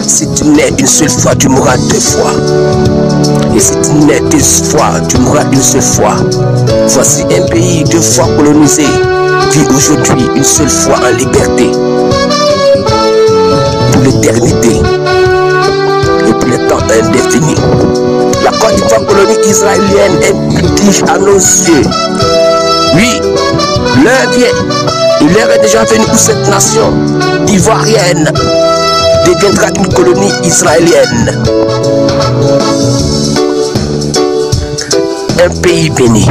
Si tu nais une seule fois, tu mourras deux fois. Et si tu nais deux fois, tu mourras une seule fois. Voici un pays deux fois colonisé, vit aujourd'hui une seule fois en liberté. Pour l'éternité et pour le temps indéfini. La Côte d'Ivoire, colonie israélienne, est prodige à nos yeux. Oui, l'heure vient, et l'heure est déjà venue où cette nation ivoirienne deviendra une colonie israélienne. Un pays béni,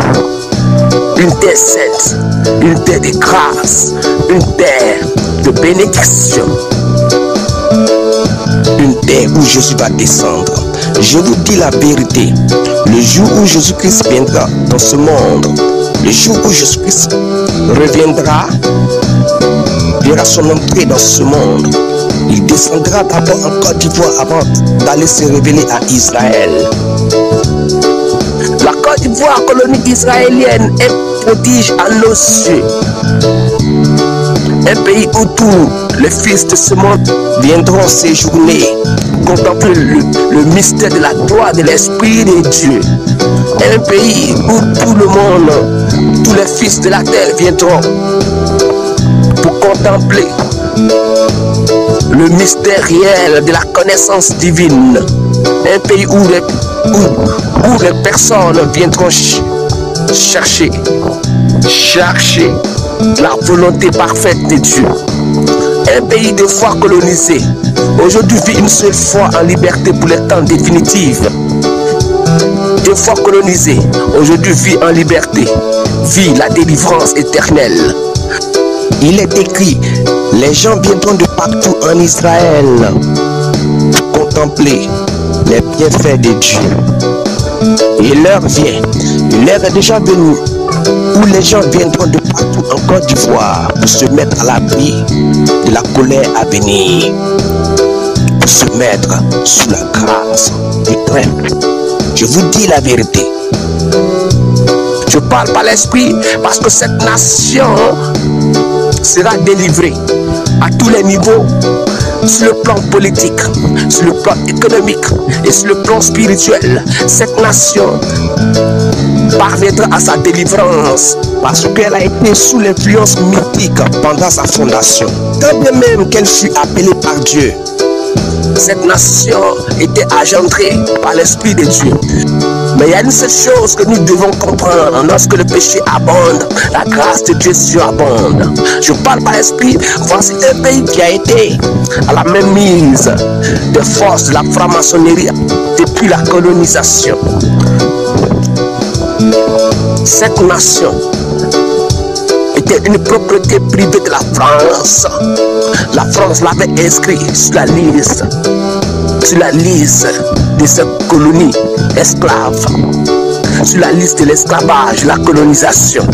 une terre sainte, une terre de grâce, une terre de bénédiction, une terre où Jésus va descendre. Je vous dis la vérité, le jour où Jésus-Christ viendra dans ce monde, le jour où Jésus-Christ reviendra, verra son entrée dans ce monde. Il descendra d'abord en Côte d'Ivoire avant d'aller se révéler à Israël. La Côte d'Ivoire, colonie israélienne, est prodige à nos yeux. Un pays où tous les fils de ce monde viendront séjourner, contempler le mystère de la gloire de l'Esprit de Dieu. Un pays où tout le monde, tous les fils de la terre viendront pour contempler le mystère réel de la connaissance divine. Un pays où les personnes viendront chercher la volonté parfaite de Dieu. Un pays deux fois colonisé, aujourd'hui vit une seule fois en liberté pour le temps définitif. Deux fois colonisé, aujourd'hui vit en liberté, vit la délivrance éternelle. Il est écrit, les gens viendront de partout en Israël pour contempler les bienfaits de Dieu. Et l'heure vient, l'heure est déjà venue, où les gens viendront de partout en Côte d'Ivoire pour se mettre à l'abri de la colère à venir, pour se mettre sous la grâce du Très. Je vous dis la vérité. Je parle par l'esprit parce que cette nation sera délivrée à tous les niveaux, sur le plan politique, sur le plan économique et sur le plan spirituel. Cette nation parviendra à sa délivrance parce qu'elle a été sous l'influence mythique pendant sa fondation. Quand bien même qu'elle fut appelée par Dieu, cette nation était engendrée par l'Esprit de Dieu. Mais il y a une seule chose que nous devons comprendre: lorsque le péché abonde, la grâce de Dieu surabonde. Je parle par l'esprit. Voici un pays qui a été à la mainmise des forces de la franc-maçonnerie depuis la colonisation. Cette nation était une propriété privée de la France. La France l'avait inscrit sur la liste de cette colonie esclave, sur la liste de l'esclavage, la colonisation,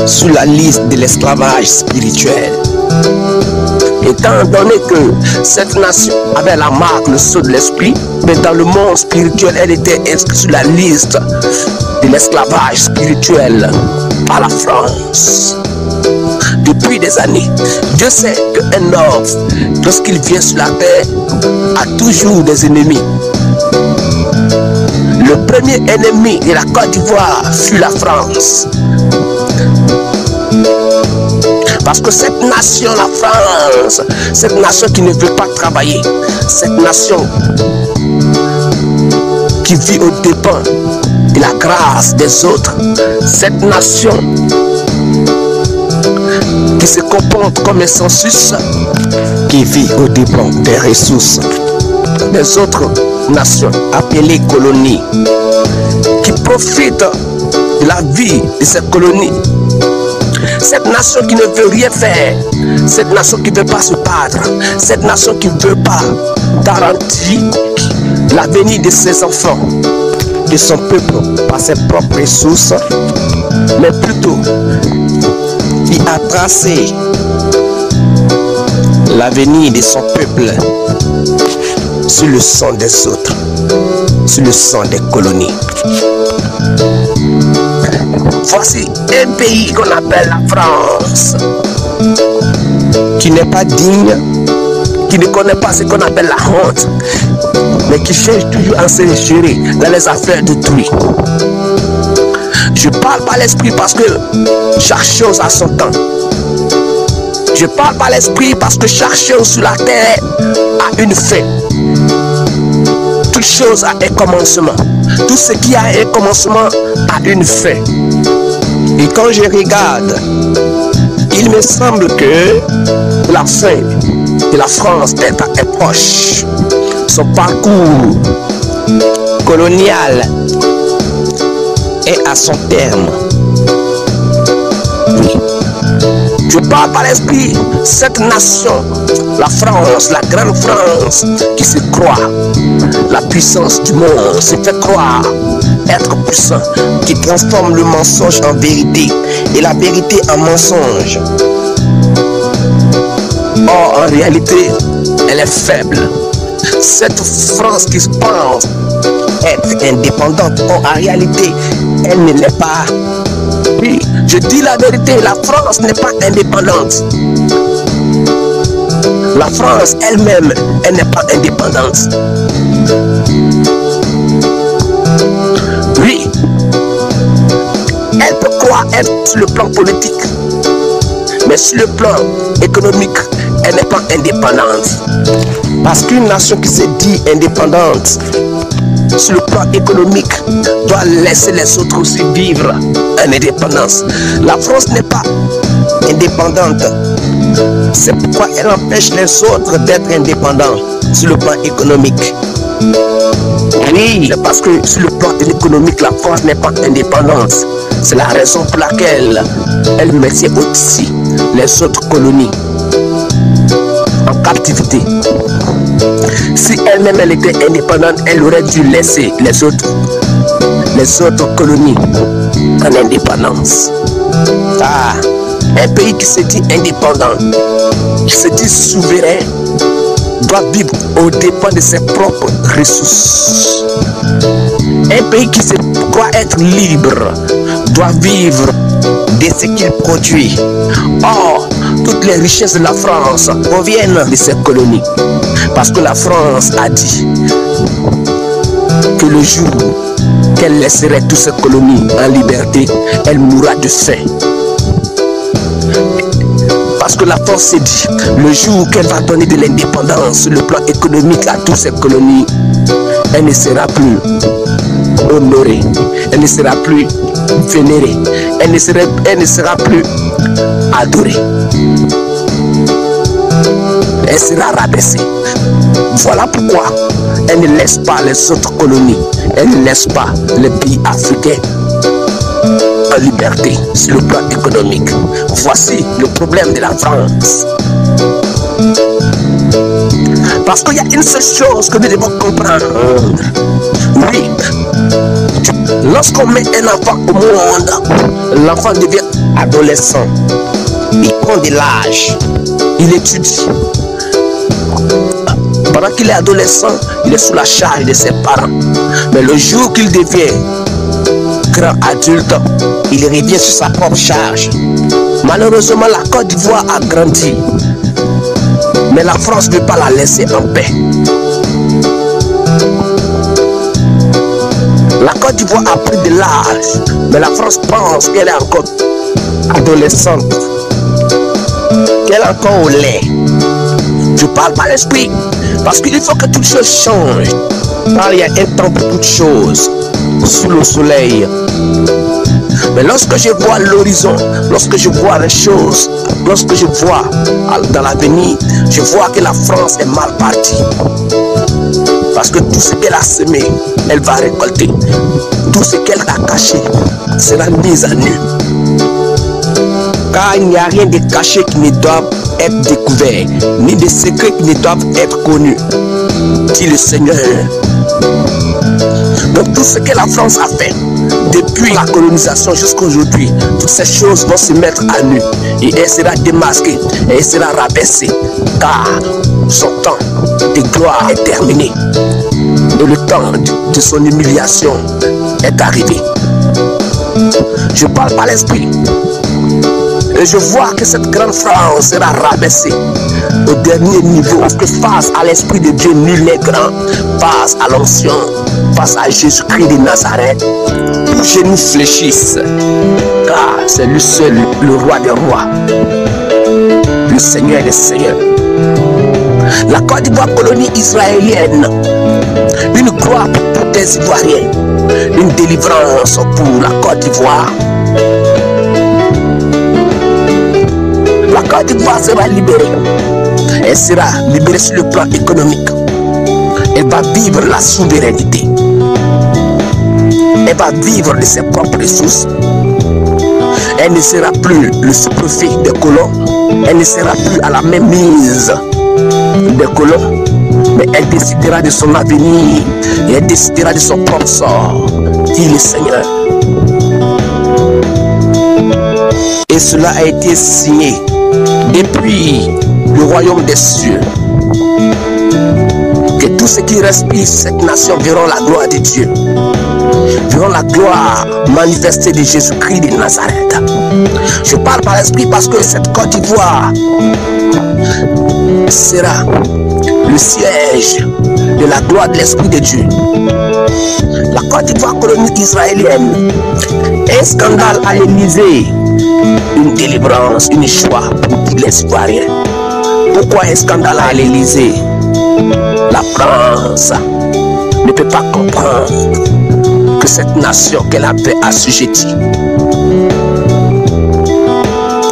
sur la liste de l'esclavage spirituel. Étant donné que cette nation avait la marque, le sceau de l'esprit, mais dans le monde spirituel, elle était inscrite sur la liste de l'esclavage spirituel par la France. Depuis des années, Dieu sait qu'un homme, lorsqu'il vient sur la terre, a toujours des ennemis. Le premier ennemi de la Côte d'Ivoire fut la France. Parce que cette nation, la France, cette nation qui ne veut pas travailler, cette nation qui vit aux dépens de la grâce des autres, cette nation qui se comporte comme un census, qui vit aux dépens des ressources des autres nations appelées colonies, qui profitent de la vie de cette colonie. Cette nation qui ne veut rien faire, cette nation qui ne veut pas se battre, cette nation qui ne veut pas garantir l'avenir de ses enfants, de son peuple par ses propres ressources, mais plutôt qui a tracé l'avenir de son peuple sur le sang des autres, sur le sang des colonies. Voici un pays qu'on appelle la France. qui n'est pas digne, qui ne connaît pas ce qu'on appelle la honte, mais qui cherche toujours à s'ingérer dans les affaires d'autrui. Je parle par l'esprit parce que chaque chose a son temps. Je parle par l'esprit parce que chaque chose sur la terre a une fin. Toute chose a un commencement. Tout ce qui a un commencement a une fin. Et quand je regarde, il me semble que la fin de la France est proche. Son parcours colonial est à son terme. Oui. Je parle par l'esprit, cette nation, la France, la grande France, qui se croit la puissance du monde, se fait croire être puissant, qui transforme le mensonge en vérité et la vérité en mensonge. Or, en réalité, elle est faible. Cette France qui se pense être indépendante, or, en réalité, elle ne l'est pas. Oui, je dis la vérité, la France n'est pas indépendante. La France elle-même, elle n'est pas indépendante. Oui, elle peut croire être sur le plan politique, mais sur le plan économique, elle n'est pas indépendante. Parce qu'une nation qui se dit indépendante sur le plan économique doit laisser les autres aussi vivre en indépendance. La France n'est pas indépendante. C'est pourquoi elle empêche les autres d'être indépendants sur le plan économique. Oui, c'est parce que sur le plan économique, la France n'est pas indépendante. C'est la raison pour laquelle elle mettait aussi les autres colonies en captivité. Si elle-même elle était indépendante, elle aurait dû laisser les autres colonies en indépendance. Ah, un pays qui se dit indépendant, qui se dit souverain, doit vivre aux dépens de ses propres ressources. Un pays qui se croit être libre doit vivre de ce qu'il produit. Or, toutes les richesses de la France proviennent de ses colonies. Parce que la France a dit que le jour qu'elle laisserait toutes ses colonies en liberté, elle mourra de faim. Parce que la France s'est dit, le jour qu'elle va donner de l'indépendance sur le plan économique à toutes ses colonies, elle ne sera plus honorée, elle ne sera plus vénérée, elle ne sera plus adorée. Elle sera rabaissée. Voilà pourquoi elle ne laisse pas les autres colonies, elle ne laisse pas les pays africains en liberté sur le plan économique. Voici le problème de la France. Parce qu'il y a une seule chose que nous devons comprendre. Oui, lorsqu'on met un enfant au monde, l'enfant devient adolescent. Il prend de l'âge, il étudie. Pendant qu'il est adolescent, il est sous la charge de ses parents. Mais le jour qu'il devient grand adulte, il revient sur sa propre charge. Malheureusement, la Côte d'Ivoire a grandi. Mais la France ne veut pas la laisser en paix. La Côte d'Ivoire a pris de l'âge, mais la France pense qu'elle est encore adolescente, qu'elle est encore au lait. Je parle par l'esprit, parce qu'il faut que toutes choses changent. Car il y a un temps pour toutes choses, sous le soleil. Mais lorsque je vois l'horizon, lorsque je vois les choses, lorsque je vois dans l'avenir, je vois que la France est mal partie. Parce que tout ce qu'elle a semé, elle va récolter. Tout ce qu'elle a caché sera mis à nu. Car il n'y a rien de caché qui ne doit être découvert, ni de secrets qui ne doivent être connus, dit le Seigneur. Donc tout ce que la France a fait, depuis la colonisation jusqu'à aujourd'hui, toutes ces choses vont se mettre à nu. Et elle sera démasquée, et elle sera rabaissée, car son temps de gloire est terminé. Et le temps de son humiliation est arrivé. Je parle par l'esprit. Et je vois que cette grande France sera rabaissée au dernier niveau. Parce que face à l'Esprit de Dieu, nul n'est grand. Face à l'Ancien, face à Jésus-Christ de Nazareth, tous genoux fléchissent. Car c'est lui seul, le roi des rois, le Seigneur des seigneurs. La Côte d'Ivoire, colonie israélienne, une gloire pour des Ivoiriens, une délivrance pour la Côte d'Ivoire. La Côte d'Ivoire sera libérée. Elle sera libérée sur le plan économique. Elle va vivre la souveraineté. Elle va vivre de ses propres ressources. Elle ne sera plus le sous-préfet des colons. Elle ne sera plus à la même mise des colons. Mais elle décidera de son avenir. Et elle décidera de son propre sort, dit le Seigneur. Et cela a été signé depuis le royaume des cieux. Que tous ceux qui respirent cette nation verront la gloire de Dieu. Verront la gloire manifestée de Jésus-Christ de Nazareth. Je parle par l'esprit parce que cette Côte d'Ivoire sera le siège de la gloire de l'Esprit de Dieu. La Côte d'Ivoire, colonie israélienne, un scandale à l'Élysée, une délivrance, une joie pour tous les Ivoiriens. Pourquoi un scandale à l'Élysée? La France ne peut pas comprendre que cette nation qu'elle avait assujettie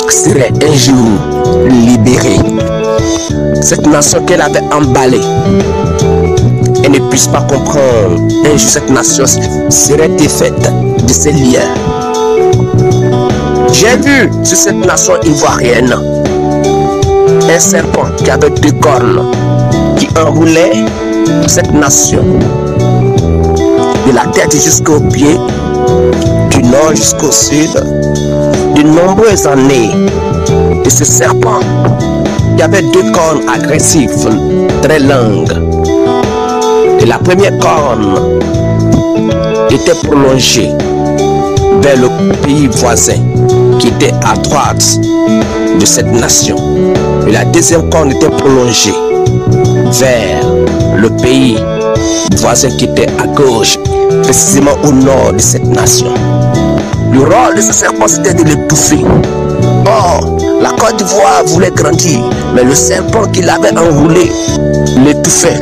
serait un jour libérée. Cette nation qu'elle avait emballée, elle ne puisse pas comprendre un jour cette nation serait défaite de ses liens. J'ai vu sur cette nation ivoirienne un serpent qui avait 2 cornes qui enroulait cette nation de la tête jusqu'aux pieds, du nord jusqu'au sud. De nombreuses années de ce serpent qui avait 2 cornes agressives très longues. Et la première corne était prolongée vers le pays voisin qui était à droite de cette nation. Et la deuxième corne était prolongée vers le pays voisin qui était à gauche, précisément au nord de cette nation. Le rôle de ce serpent, c'était de l'étouffer. Or, la Côte d'Ivoire voulait grandir, mais le serpent qui l'avait enroulé l'étouffait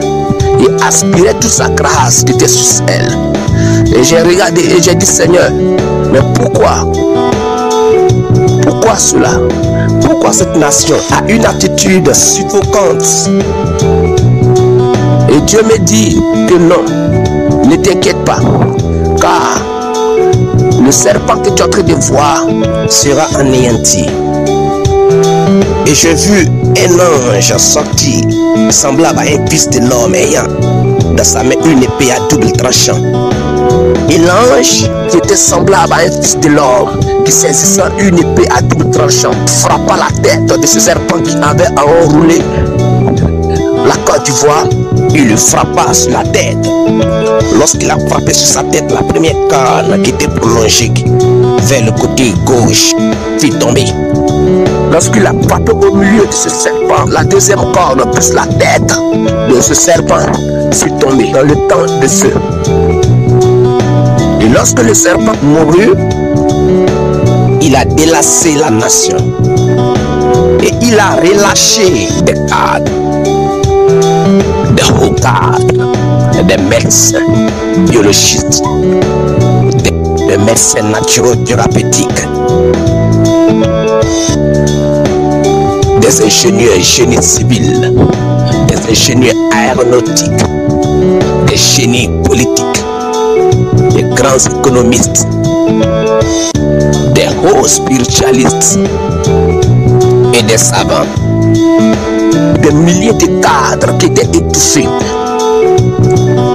et aspirait toute sa grâce qui était sur elle. Et j'ai regardé et j'ai dit, Seigneur, mais pourquoi? Pourquoi cela? Pourquoi cette nation a une attitude suffocante? Et Dieu me dit que non, ne t'inquiète pas, car le serpent que tu es en train de voir sera anéanti. Et j'ai vu un ange sortir, semblable à un fils de l'homme, ayant dans sa main une épée à double tranchant. Et l'ange qui était semblable à un fils de l'homme, qui saisissant une épée à double tranchant, frappa la tête de ce serpent qui avait enroulé la Côte d'Ivoire. Il le frappa sur la tête. Lorsqu'il a frappé sur sa tête, la première corne qui était prolongée vers le côté gauche fit tomber. Lorsqu'il a frappé au milieu de ce serpent, la deuxième corne plus la tête de ce serpent fut tombée dans le temps de feu. Et lorsque le serpent mourut, il a délassé la nation et il a relâché des cadres, des hauts cadres, des médecins biologistes, des médecins naturothérapeutiques, des ingénieurs génie civil, des ingénieurs aéronautiques, des génies politiques, des grands économistes, des hauts spiritualistes et des savants. Des milliers de cadres qui étaient étouffés,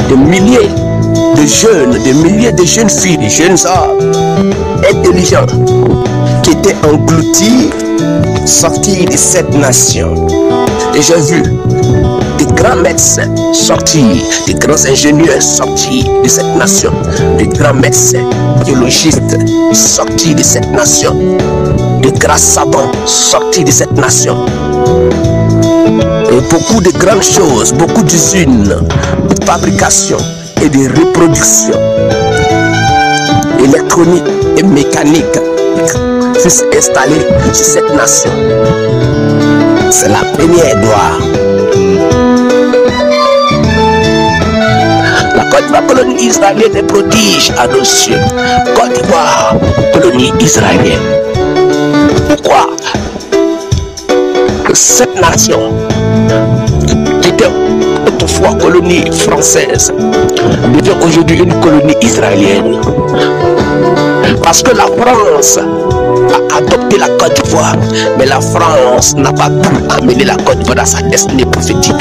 des milliers de jeunes filles, de jeunes hommes intelligents qui étaient engloutis, sortis de cette nation. Et j'ai vu des grands médecins sortir, des grands ingénieurs sortir de cette nation, des grands médecins biologistes sortir de cette nation. de grands savants sortis de cette nation. Et beaucoup de grandes choses, beaucoup d'usines de fabrication et de reproduction électronique et mécanique fussent installées sur cette nation. C'est la première gloire. La Côte d'Ivoire, colonie israélienne, est prodige à nos yeux. Côte d'Ivoire, colonie israélienne. Pourquoi cette nation, qui était autrefois colonie française, devient aujourd'hui une colonie israélienne? Parce que la France a adopté la Côte d'Ivoire, mais la France n'a pas pu amener la Côte d'Ivoire à sa destinée prophétique.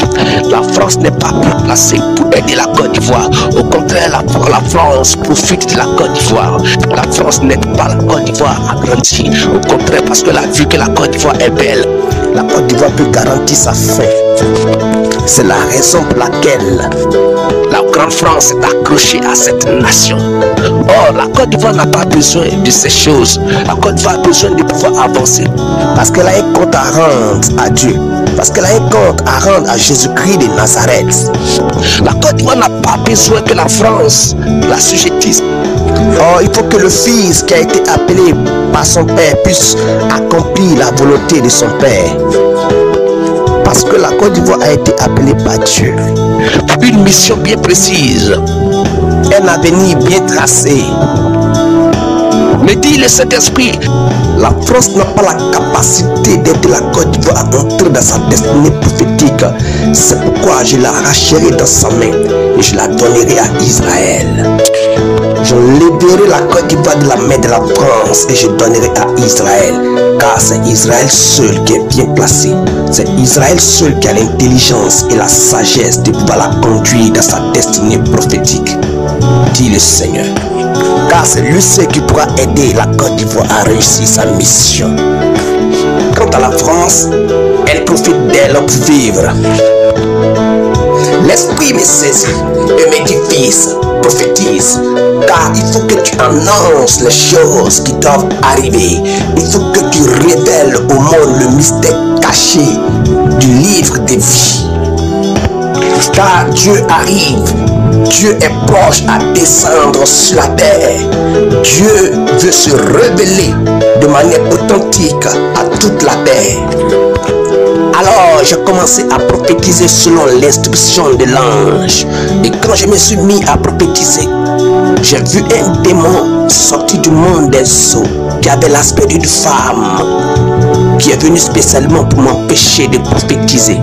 La France n'est pas bien placée pour aider la Côte d'Ivoire. Au contraire, la France profite de la Côte d'Ivoire. La France n'aide pas la Côte d'Ivoire à grandir. Au contraire, parce qu'elle a vu que la Côte d'Ivoire est belle, la Côte d'Ivoire peut garantir sa fin. C'est la raison pour laquelle la grande France est accrochée à cette nation. Or, la Côte d'Ivoire n'a pas besoin de ces choses. La Côte d'Ivoire a besoin de pouvoir avancer. Parce qu'elle a un compte à rendre à Dieu. Parce qu'elle a un compte à rendre à Jésus-Christ de Nazareth. La Côte d'Ivoire n'a pas besoin que la France la sujettisse. Or, il faut que le Fils qui a été appelé par son Père puisse accomplir la volonté de son Père. Parce que la Côte d'Ivoire a été appelée par Dieu pour une mission bien précise, un avenir bien tracé. Mais dit le Saint-Esprit, la France n'a pas la capacité d'aider la Côte d'Ivoire à entrer dans sa destinée prophétique. C'est pourquoi je l'arracherai dans sa main et je la donnerai à Israël. Je libérerai la Côte d'Ivoire de la main de la France et je donnerai à Israël. Car c'est Israël seul qui est bien placé. C'est Israël seul qui a l'intelligence et la sagesse de pouvoir la conduire dans sa destinée prophétique, dit le Seigneur. Car c'est lui seul qui pourra aider la Côte d'Ivoire à réussir sa mission. Quant à la France, elle profite d'elle pour vivre. L'esprit me saisit et me dit, fils, prophétise, car il faut que tu annonces les choses qui doivent arriver. Il faut que tu révèles au monde le mystère caché du livre des vies. Car Dieu arrive, Dieu est proche à descendre sur la terre. Dieu veut se révéler de manière authentique à toute la terre. Alors j'ai commencé à prophétiser selon l'instruction de l'ange. Et quand je me suis mis à prophétiser, j'ai vu un démon sorti du monde des eaux qui avait l'aspect d'une femme, qui est venu spécialement pour m'empêcher de prophétiser.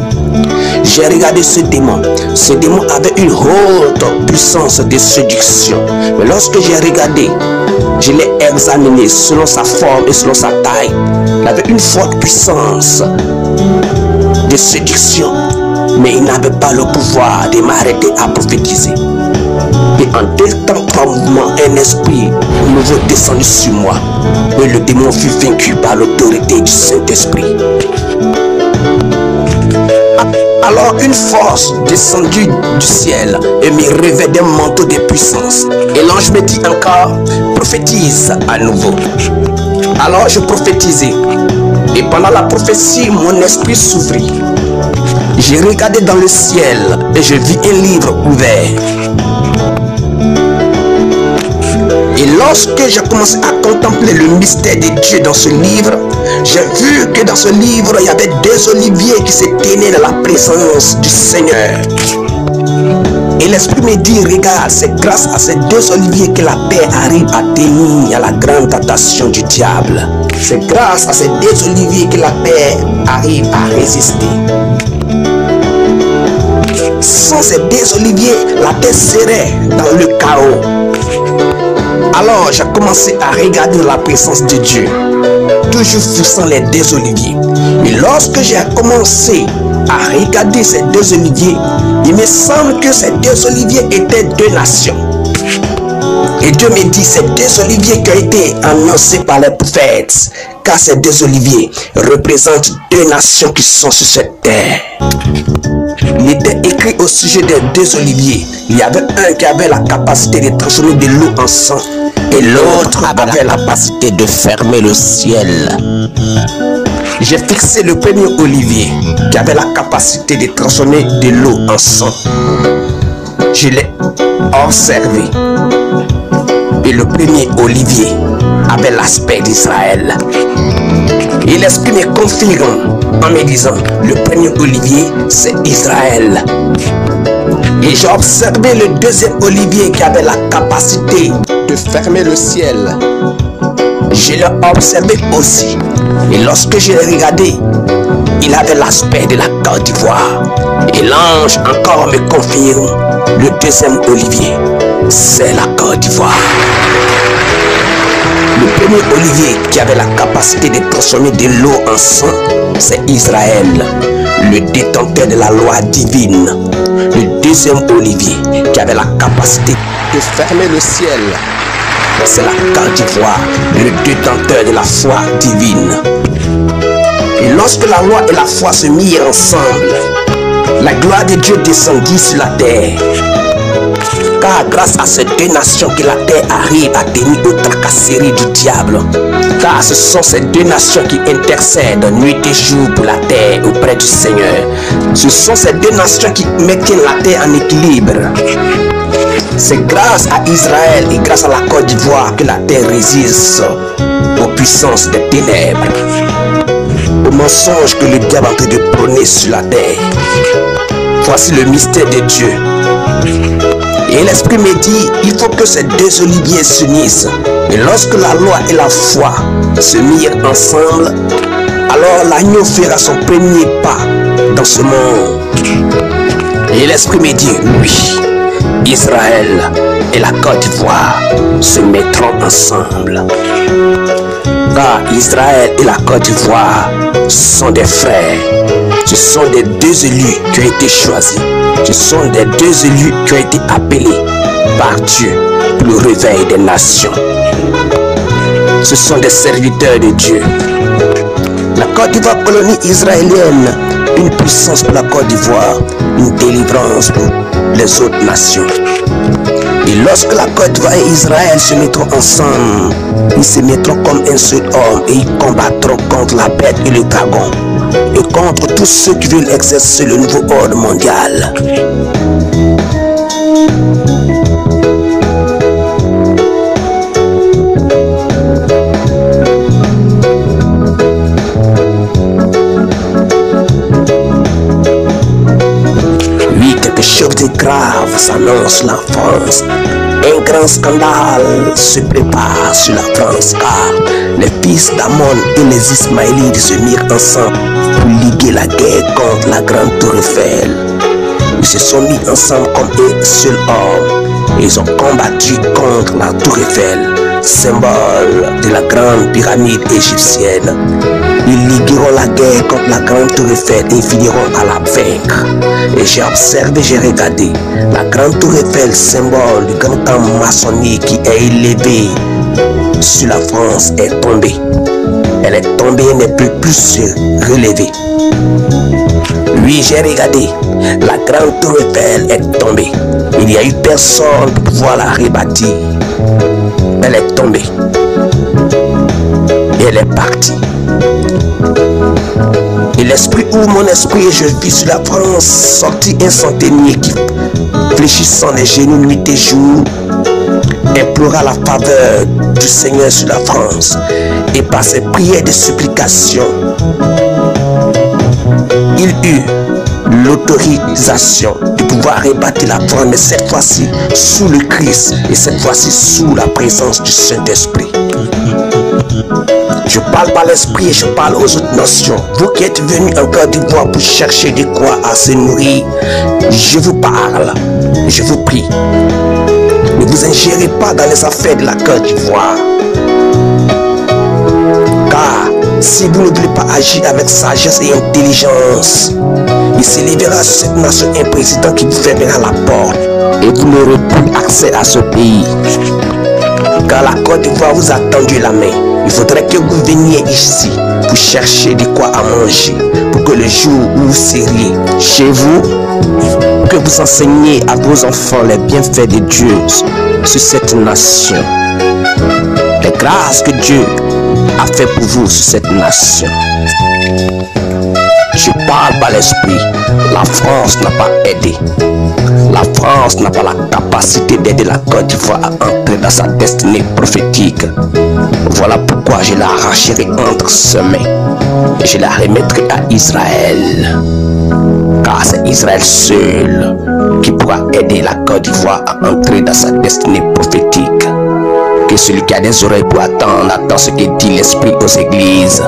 J'ai regardé ce démon. Ce démon avait une haute puissance de séduction. Mais lorsque j'ai regardé, je l'ai examiné selon sa forme et selon sa taille. Il avait une forte puissance de séduction, mais il n'avait pas le pouvoir de m'arrêter à prophétiser. Et en tel temps, par mouvement, un esprit nouveau descendu sur moi. Et le démon fut vaincu par l'autorité du Saint-Esprit. Alors une force descendue du ciel et me revêt d'un manteau de puissance. Et l'ange me dit encore, prophétise à nouveau. Alors je prophétisais. Et pendant la prophétie, mon esprit s'ouvrit. J'ai regardé dans le ciel et je vis un livre ouvert. Et lorsque j'ai commencé à contempler le mystère de Dieu dans ce livre, j'ai vu que dans ce livre, il y avait deux oliviers qui se tenaient dans la présence du Seigneur. Et l'Esprit me dit, regarde, c'est grâce à ces deux oliviers que la paix arrive à tenir à la grande tentation du diable. C'est grâce à ces deux oliviers que la paix arrive à résister. Sans ces deux oliviers, la terre serait dans le chaos. Alors j'ai commencé à regarder la présence de Dieu, toujours fixant les deux oliviers. Et lorsque j'ai commencé à regarder ces deux oliviers, il me semble que ces deux oliviers étaient deux nations. Et Dieu me dit, ces deux oliviers qui ont été annoncés par les prophètes, car ces deux oliviers représentent deux nations qui sont sur cette terre. Il était écrit au sujet des deux oliviers. Il y avait un qui avait la capacité de transformer de l'eau en sang et l'autre avait la capacité de fermer le ciel. J'ai fixé le premier olivier qui avait la capacité de transformer de l'eau en sang. Je l'ai observé. Et le premier olivier avait l'aspect d'Israël. Et l'esprit me confirme en me disant, le premier olivier, c'est Israël. Et j'ai observé le deuxième olivier qui avait la capacité de fermer le ciel. Je l'ai observé aussi. Et lorsque je l'ai regardé, il avait l'aspect de la Côte d'Ivoire. Et l'ange encore me confirme, le deuxième olivier, c'est la Côte d'Ivoire. Le premier olivier qui avait la capacité de transformer de l'eau en sang, c'est Israël, le détenteur de la loi divine. Le deuxième olivier qui avait la capacité de fermer le ciel, c'est la Côte d'Ivoire, le détenteur de la foi divine. Et lorsque la loi et la foi se mirent ensemble, la gloire de Dieu descendit sur la terre. Car grâce à ces deux nations que la terre arrive à tenir aux tracasseries du diable. Car ce sont ces deux nations qui intercèdent nuit et jour pour la terre auprès du Seigneur. Ce sont ces deux nations qui maintiennent la terre en équilibre. C'est grâce à Israël et grâce à la Côte d'Ivoire que la terre résiste aux puissances des ténèbres, aux mensonges que le diable est en train de prôner sur la terre. Voici le mystère de Dieu. Et l'Esprit me dit, il faut que ces deux oliviers s'unissent. Et lorsque la loi et la foi se mirent ensemble, alors l'agneau fera son premier pas dans ce monde. Et l'Esprit me dit, oui, Israël et la Côte d'Ivoire se mettront ensemble. Car Israël et la Côte d'Ivoire sont des frères. Ce sont des deux élus qui ont été choisis. Ce sont des deux élus qui ont été appelés par Dieu pour le réveil des nations. Ce sont des serviteurs de Dieu. La Côte d'Ivoire, colonie israélienne, une puissance pour la Côte d'Ivoire, une délivrance pour les autres nations. Et lorsque la Côte d'Ivoire et Israël se mettront ensemble, ils se mettront comme un seul homme et ils combattront contre la bête et le dragon et contre tous ceux qui veulent exercer le nouveau ordre mondial. Oui, quelque chose de grave s'annonce la France. Un grand scandale se prépare sur la France car les fils d'Amon et les Ismaélites se mirent ensemble pour liguer la guerre contre la grande tour Eiffel. Ils se sont mis ensemble comme un seul homme et ils ont combattu contre la tour Eiffel, symbole de la grande pyramide égyptienne. Ils ligueront la guerre contre la grande tour Eiffel et finiront à la vaincre. Et j'ai observé, j'ai regardé, la grande tour Eiffel, symbole du grand camp maçonnique qui est élevé sur la France, est tombée. Elle est tombée et ne peut plus se relever. Oui, j'ai regardé, la grande tour Eiffel est tombée. Il n'y a eu personne pour pouvoir la rebâtir. Elle est tombée. Et elle est partie. Et l'esprit ouvre mon esprit et je vis sur la France sortir un centenier qui, fléchissant les genoux nuit et jour, implora la faveur du Seigneur sur la France. Et par ses prières de supplication, il eut l'autorisation de pouvoir rebâtir la France, mais cette fois-ci sous le Christ et cette fois-ci sous la présence du Saint-Esprit. Je parle par l'esprit et je parle aux autres nations. Vous qui êtes venus en Côte d'Ivoire pour chercher de quoi à se nourrir, je vous parle, je vous prie. Ne vous ingérez pas dans les affaires de la Côte d'Ivoire. Car si vous ne voulez pas agir avec sagesse et intelligence, il s'élèvera sur cette nation un président qui vous fermera la porte et vous n'aurez plus accès à ce pays. Car la Côte d'Ivoire vous a tendu la main. Il faudrait que vous veniez ici pour chercher de quoi à manger, pour que le jour où vous seriez chez vous, que vous enseignez à vos enfants les bienfaits de Dieu sur cette nation. grâce que Dieu a fait pour vous sur cette nation. Je parle par l'esprit. La France n'a pas aidé. La France n'a pas la capacité d'aider la Côte d'Ivoire à entrer dans sa destinée prophétique. Voilà pourquoi je la arracherai entre ses mains et je la remettrai à Israël. Car c'est Israël seul qui pourra aider la Côte d'Ivoire à entrer dans sa destinée prophétique. Que celui qui a des oreilles pour attendre, attend ce que dit l'Esprit aux églises.